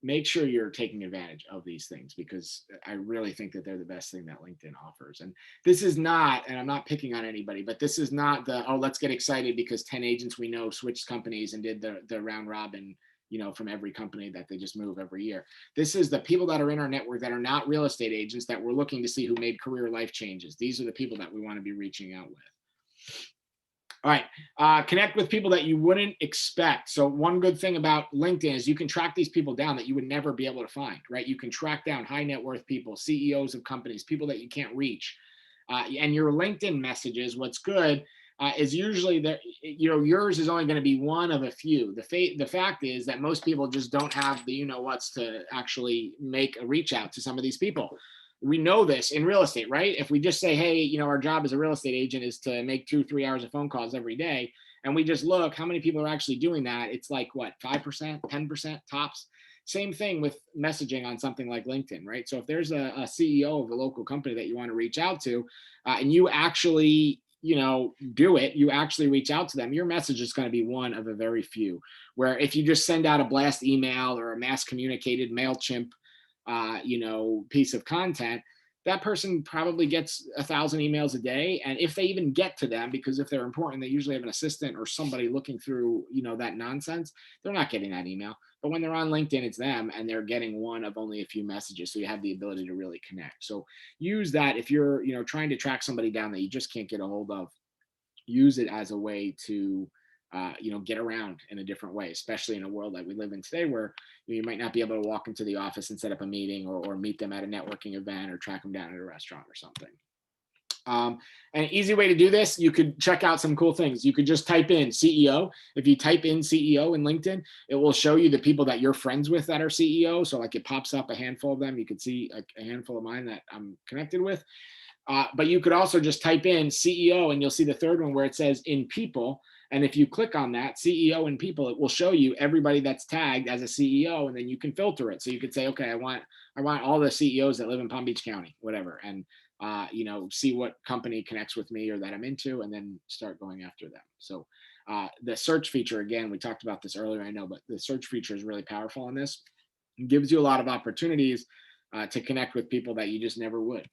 Speaker 1: make sure you're taking advantage of these things, because I really think that they're the best thing that LinkedIn offers. And this is not, and I'm not picking on anybody, but this is not the, oh, let's get excited because 10 agents we know switched companies and did the round robin, from every company that they just move every year. This is the people that are in our network that are not real estate agents that we're looking to see who made career life changes. These are the people that we want to be reaching out with. All right, connect with people that you wouldn't expect. So one good thing about LinkedIn is you can track these people down that you would never be able to find, right? You can track down high net worth people, CEOs of companies, people that you can't reach. And your LinkedIn messages, what's good is usually that, yours is only going to be one of a few. The fact is that most people just don't have the whats to actually make a reach out to some of these people. We know this in real estate, right? If we just say, hey, our job as a real estate agent is to make 2-3 hours of phone calls every day, and we just look how many people are actually doing that, it's like what, 5%, 10% tops. Same thing with messaging on something like LinkedIn, right? So if there's a CEO of a local company that you want to reach out to, and you actually do it, you actually reach out to them, your message is going to be one of a very few. Where if you just send out a blast email or a mass communicated MailChimp piece of content, that person probably gets 1,000 emails a day. And if they even get to them, because if they're important, they usually have an assistant or somebody looking through, that nonsense, they're not getting that email. But when they're on LinkedIn, it's them, and they're getting one of only a few messages. So you have the ability to really connect. So use that if you're, trying to track somebody down that you just can't get a hold of. Use it as a way to get around in a different way, especially in a world like we live in today, where you might not be able to walk into the office and set up a meeting, or meet them at a networking event, or track them down at a restaurant or something. An easy way to do this, you could check out some cool things. You could just type in CEO. If you type in CEO in LinkedIn, it will show you the people that you're friends with that are CEO. So like it pops up a handful of them. You could see a handful of mine that I'm connected with. But you could also just type in CEO, and you'll see the third one where it says in people. And if you click on that CEO in people, it will show you everybody that's tagged as a CEO, and then you can filter it. So you could say, okay, I want all the CEOs that live in Palm Beach County, whatever, and see what company connects with me or that I'm into, and then start going after them. So the search feature, again, we talked about this earlier, I know, but the search feature is really powerful on this. It gives you a lot of opportunities to connect with people that you just never would.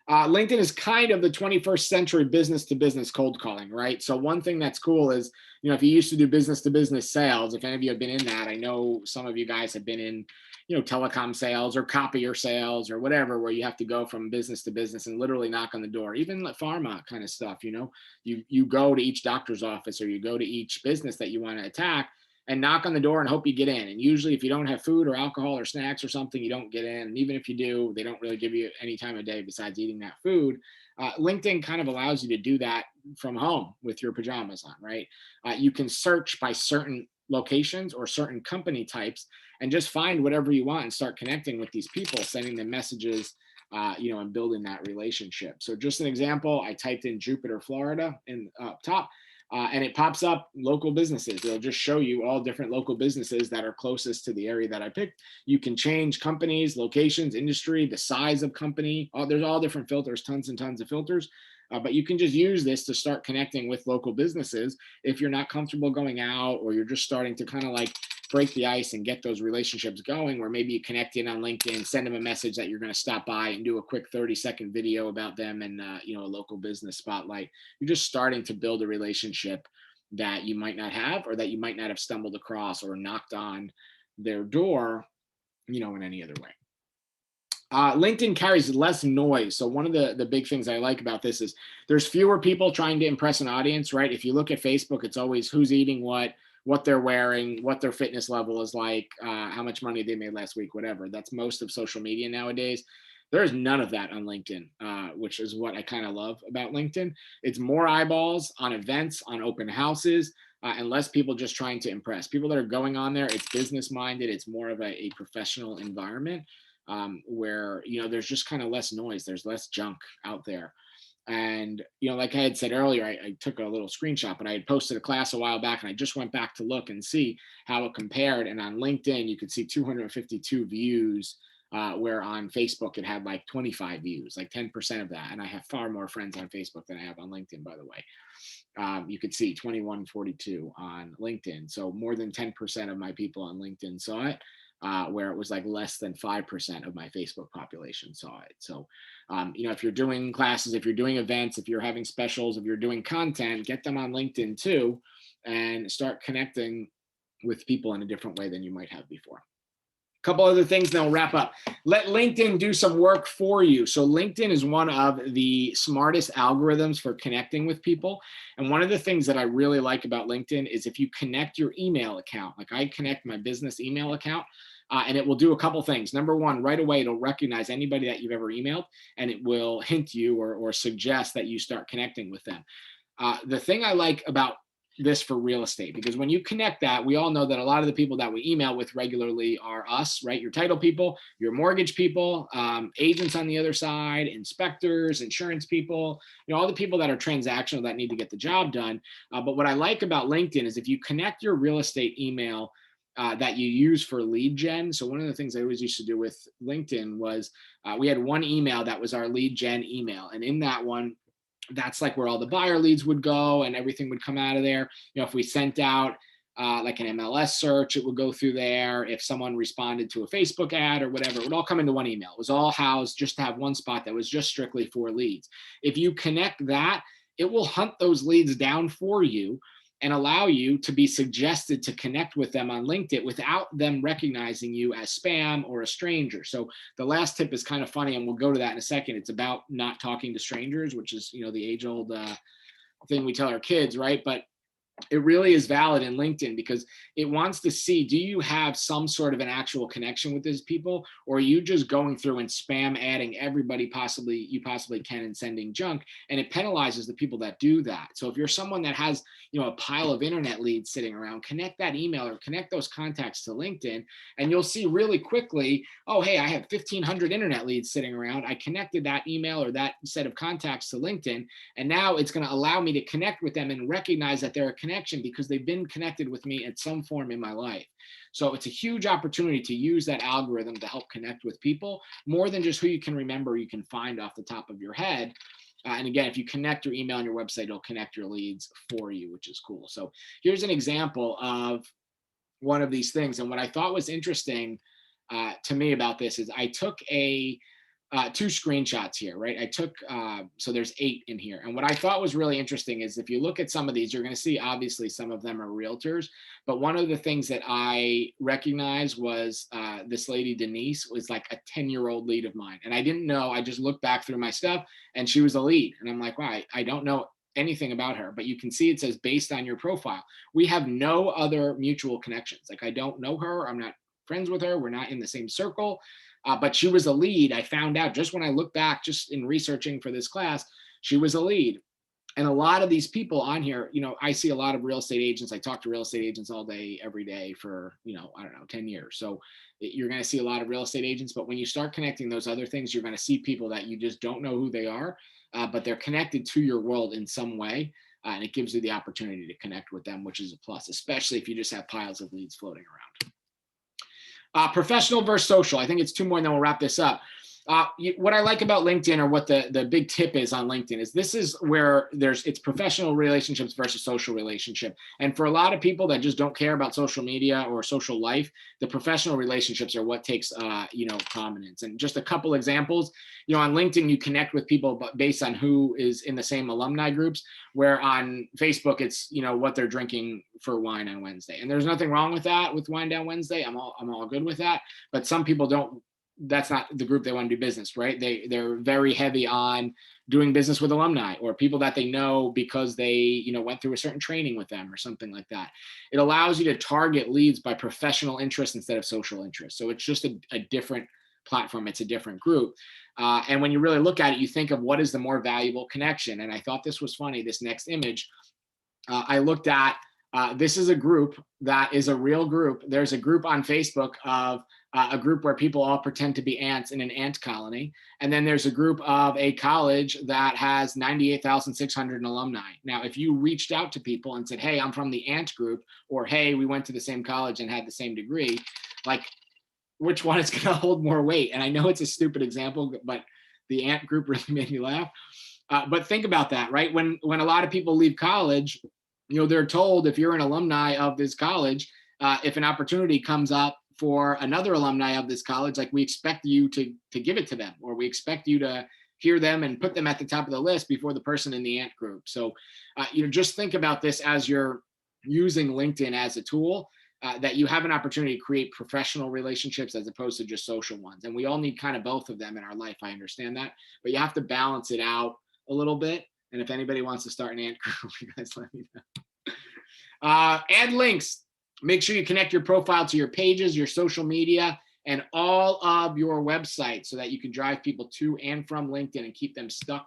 Speaker 1: LinkedIn is kind of the 21st century business to business cold calling, right? So one thing that's cool is, if you used to do business to business sales, if any of you have been in that, I know some of you guys have been in, telecom sales or copier sales or whatever, where you have to go from business to business and literally knock on the door, even pharma kind of stuff, you go to each doctor's office, or you go to each business that you want to attack and knock on the door and hope you get in. And usually if you don't have food or alcohol or snacks or something, you don't get in. And even if you do, they don't really give you any time of day besides eating that food. LinkedIn kind of allows you to do that from home with your pajamas on, right? You can search by certain locations or certain company types and just find whatever you want and start connecting with these people, sending them messages, and building that relationship. So just an example, I typed in Jupiter, Florida in up top. And it pops up local businesses. It'll just show you all different local businesses that are closest to the area that I picked. You can change companies, locations, industry, the size of company. There's all different filters, tons and tons of filters. But you can just use this to start connecting with local businesses if you're not comfortable going out, or you're just starting to kind of like break the ice and get those relationships going, where maybe you connect in on LinkedIn, send them a message that you're going to stop by and do a quick 30-second video about them and a local business spotlight. You're just starting to build a relationship that you might not have, or that you might not have stumbled across or knocked on their door, in any other way. LinkedIn carries less noise. So one of the big things I like about this is there's fewer people trying to impress an audience, right? If you look at Facebook, it's always who's eating what they're wearing, what their fitness level is like, how much money they made last week, whatever. That's most of social media nowadays. There's none of that on LinkedIn, which is what I kind of love about LinkedIn. It's more eyeballs on events, on open houses, and less people just trying to impress. People that are going on there, it's business minded. It's more of a professional environment where, there's just kind of less noise. There's less junk out there. And, like I had said earlier, I took a little screenshot, but I had posted a class a while back, and I just went back to look and see how it compared. And on LinkedIn, you could see 252 views, where on Facebook, it had like 25 views, like 10% of that. And I have far more friends on Facebook than I have on LinkedIn, by the way. You could see 2142 on LinkedIn. So more than 10% of my people on LinkedIn saw it. where it was like less than 5% of my Facebook population saw it. So, if you're doing classes, if you're doing events, if you're having specials, if you're doing content, get them on LinkedIn too, and start connecting with people in a different way than you might have before. Couple other things, then we'll wrap up. Let LinkedIn do some work for you. So LinkedIn is one of the smartest algorithms for connecting with people. And one of the things that I really like about LinkedIn is if you connect your email account, like I connect my business email account, and it will do a couple things. Number one, right away, it'll recognize anybody that you've ever emailed, and it will hint you or suggest that you start connecting with them. The thing I like about this for real estate, because when you connect that, we all know that a lot of the people that we email with regularly are us, right? Your title people, your mortgage people, agents on the other side, inspectors, insurance people, all the people that are transactional that need to get the job done. But what I like about LinkedIn is if you connect your real estate email that you use for lead gen. So one of the things I always used to do with LinkedIn was we had one email that was our lead gen email. And in that one, that's like where all the buyer leads would go and everything would come out of there. If we sent out like an MLS search, it would go through there. If someone responded to a Facebook ad or whatever, it would all come into one email. It was all housed just to have one spot that was just strictly for leads. If you connect that, it will hunt those leads down for you and allow you to be suggested to connect with them on LinkedIn without them recognizing you as spam or a stranger. So the last tip is kind of funny, and we'll go to that in a second. It's about not talking to strangers, which is, the age-old thing we tell our kids, right? But it really is valid in LinkedIn because it wants to see, do you have some sort of an actual connection with these people, or are you just going through and spam adding everybody you possibly can and sending junk? And it penalizes the people that do that. So if you're someone that has, a pile of internet leads sitting around, connect that email or connect those contacts to LinkedIn, and you'll see really quickly, oh, hey, I have 1,500 internet leads sitting around. I connected that email or that set of contacts to LinkedIn, and now it's going to allow me to connect with them and recognize that they're a connection because they've been connected with me in some form in my life. So it's a huge opportunity to use that algorithm to help connect with people more than just who you can remember, you can find off the top of your head. And again, if you connect your email on your website, it'll connect your leads for you, which is cool. So here's an example of one of these things. And what I thought was interesting to me about this is I took two screenshots here, right? I took, so there's 8 in here. And what I thought was really interesting is if you look at some of these, you're going to see, obviously, some of them are realtors. But one of the things that I recognized was this lady, Denise, was like a 10-year-old lead of mine. And I didn't know, I just looked back through my stuff and she was a lead. And I'm like, wow, I don't know anything about her, but you can see it says based on your profile. We have no other mutual connections. Like I don't know her. I'm not friends with her. We're not in the same circle. But she was a lead. I found out just when I look back, just in researching for this class, she was a lead. And a lot of these people on here, I see a lot of real estate agents. I talk to real estate agents all day, every day for, 10 years. So you're going to see a lot of real estate agents. But when you start connecting those other things, you're going to see people that you just don't know who they are, but they're connected to your world in some way. And it gives you the opportunity to connect with them, which is a plus, especially if you just have piles of leads floating around. Professional versus social. I think it's 2 more and then we'll wrap this up. What I like about LinkedIn, or what the big tip is on LinkedIn, is this is where it's professional relationships versus social relationship. And for a lot of people that just don't care about social media or social life, the professional relationships are what takes prominence. And just a couple examples, on LinkedIn, you connect with people based on who is in the same alumni groups, where on Facebook, it's, what they're drinking for wine on Wednesday. And there's nothing wrong with that, with Wine Down Wednesday. I'm all good with that. But some people don't. That's not the group they want to do business, right? They're very heavy on doing business with alumni or people that they know because they, went through a certain training with them or something like that. It allows you to target leads by professional interest instead of social interest. So it's just a different platform. It's a different group. And when you really look at it, you think of what is the more valuable connection. And I thought this was funny. This next image, I looked at, this is a group that is a real group. There's a group on Facebook of a group where people all pretend to be ants in an ant colony. And then there's a group of a college that has 98,600 alumni. Now, if you reached out to people and said, hey, I'm from the ant group, or hey, we went to the same college and had the same degree, like which one is going to hold more weight? And I know it's a stupid example, but the ant group really made me laugh. But think about that, right? When a lot of people leave college, they're told if you're an alumni of this college, if an opportunity comes up for another alumni of this college, like we expect you to give it to them, or we expect you to hear them and put them at the top of the list before the person in the ant group. So, just think about this as you're using LinkedIn as a tool, that you have an opportunity to create professional relationships as opposed to just social ones. And we all need kind of both of them in our life. I understand that, but you have to balance it out a little bit. And if anybody wants to start an ant group, you guys let me know. Add links. Make sure you connect your profile to your pages, your social media, and all of your websites so that you can drive people to and from LinkedIn and keep them stuck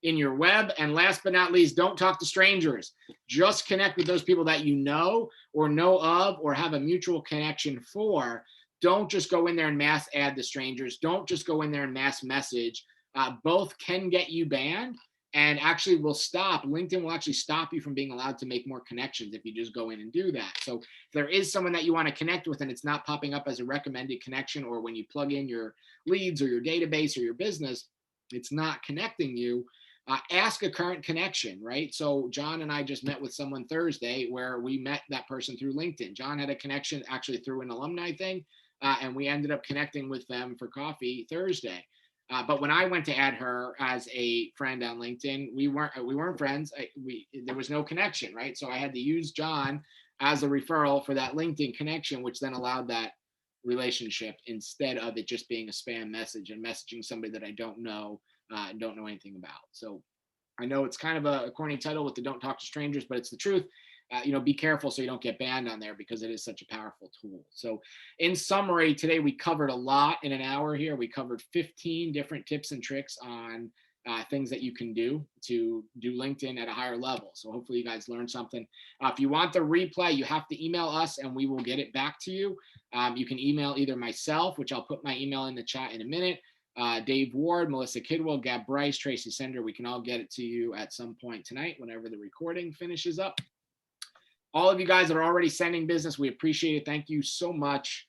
Speaker 1: in your web. And last but not least, don't talk to strangers. Just connect with those people that you know of or have a mutual connection for. Don't just go in there and mass add the strangers. Don't just go in there and mass message. Both can get you banned, and actually LinkedIn will actually stop you from being allowed to make more connections if you just go in and do that. So if there is someone that you want to connect with and it's not popping up as a recommended connection, or when you plug in your leads or your database or your business, it's not connecting you, ask a current connection, right? So John and I just met with someone Thursday where we met that person through LinkedIn. John had a connection actually through an alumni thing, and we ended up connecting with them for coffee Thursday. But when I went to add her as a friend on LinkedIn, we weren't friends. There was no connection, right? So I had to use John as a referral for that LinkedIn connection, which then allowed that relationship instead of it just being a spam message and messaging somebody that I don't know anything about. So I know it's kind of a corny title with the "Don't Talk to Strangers," but it's the truth. Be careful so you don't get banned on there, because it is such a powerful tool. So in summary, today we covered a lot in an hour here. We covered 15 different tips and tricks on things that you can do to do LinkedIn at a higher level. So hopefully you guys learned something. If you want the replay, you have to email us and we will get it back to you. You can email either myself, which I'll put my email in the chat in a minute, Dave Ward, Melissa Kidwell, Gab Bryce, Tracy Sender. We can all get it to you at some point tonight whenever the recording finishes up. All of you guys that are already sending business, we appreciate it. Thank you so much.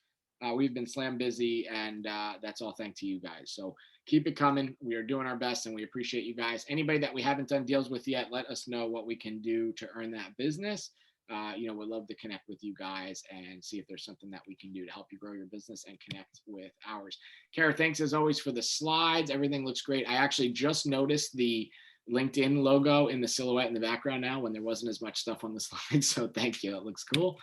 Speaker 1: We've been slam busy, and that's all thanks to you guys. So keep it coming. We are doing our best, and we appreciate you guys. Anybody that we haven't done deals with yet, let us know what we can do to earn that business. We'd love to connect with you guys and see if there's something that we can do to help you grow your business and connect with ours. Kara, thanks as always for the slides. Everything looks great. I actually just noticed the LinkedIn logo in the silhouette in the background now when there wasn't as much stuff on the slide. So thank you. That looks cool.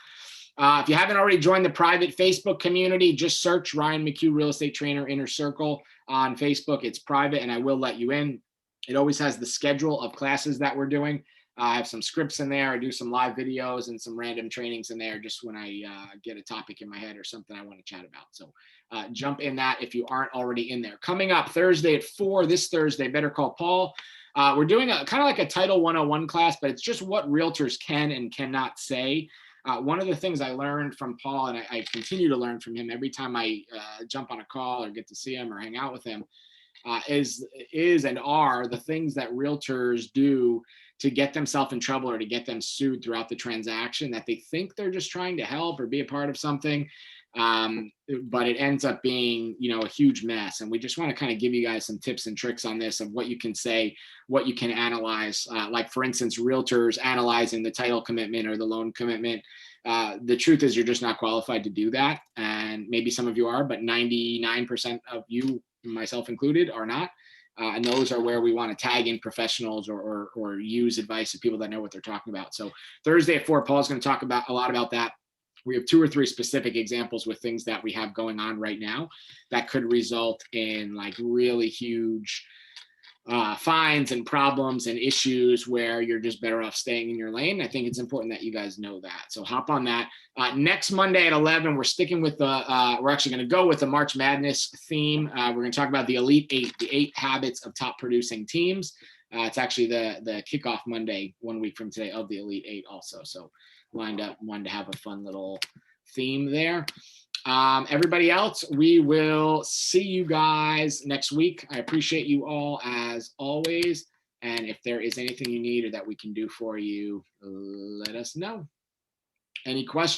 Speaker 1: If you haven't already joined the private Facebook community, just search Ryan McHugh Real Estate Trainer Inner Circle on Facebook. It's private and I will let you in. It always has the schedule of classes that we're doing. I have some scripts in there. I do some live videos and some random trainings in there just when I get a topic in my head or something I want to chat about. So jump in that if you aren't already in there. Coming up Thursday at 4, this Thursday, Better Call Paul. We're doing a kind of like a Title 101 class, but it's just what realtors can and cannot say. One of the things I learned from Paul, and I continue to learn from him every time I jump on a call or get to see him or hang out with him, is and are the things that realtors do to get themselves in trouble or to get them sued throughout the transaction, that they think they're just trying to help or be a part of something. But it ends up being, a huge mess. And we just want to kind of give you guys some tips and tricks on this of what you can say, what you can analyze. Like for instance, realtors analyzing the title commitment or the loan commitment. The truth is you're just not qualified to do that. And maybe some of you are, but 99% of you, myself included, are not. And those are where we want to tag in professionals or use advice of people that know what they're talking about. So Thursday at 4, Paul's going to talk about a lot about that. We have 2 or 3 specific examples with things that we have going on right now that could result in like really huge fines and problems and issues where you're just better off staying in your lane. I think it's important that you guys know that. So hop on that. Next Monday at 11, we're sticking with we're actually going to go with the March Madness theme. We're going to talk about the Elite 8, the 8 habits of top producing teams. It's actually the kickoff Monday, 1 week from today, of the Elite 8 also. So lined up, wanted to have a fun little theme there. Everybody else, we will see you guys next week. I appreciate you all as always. And if there is anything you need or that we can do for you, let us know. Any questions?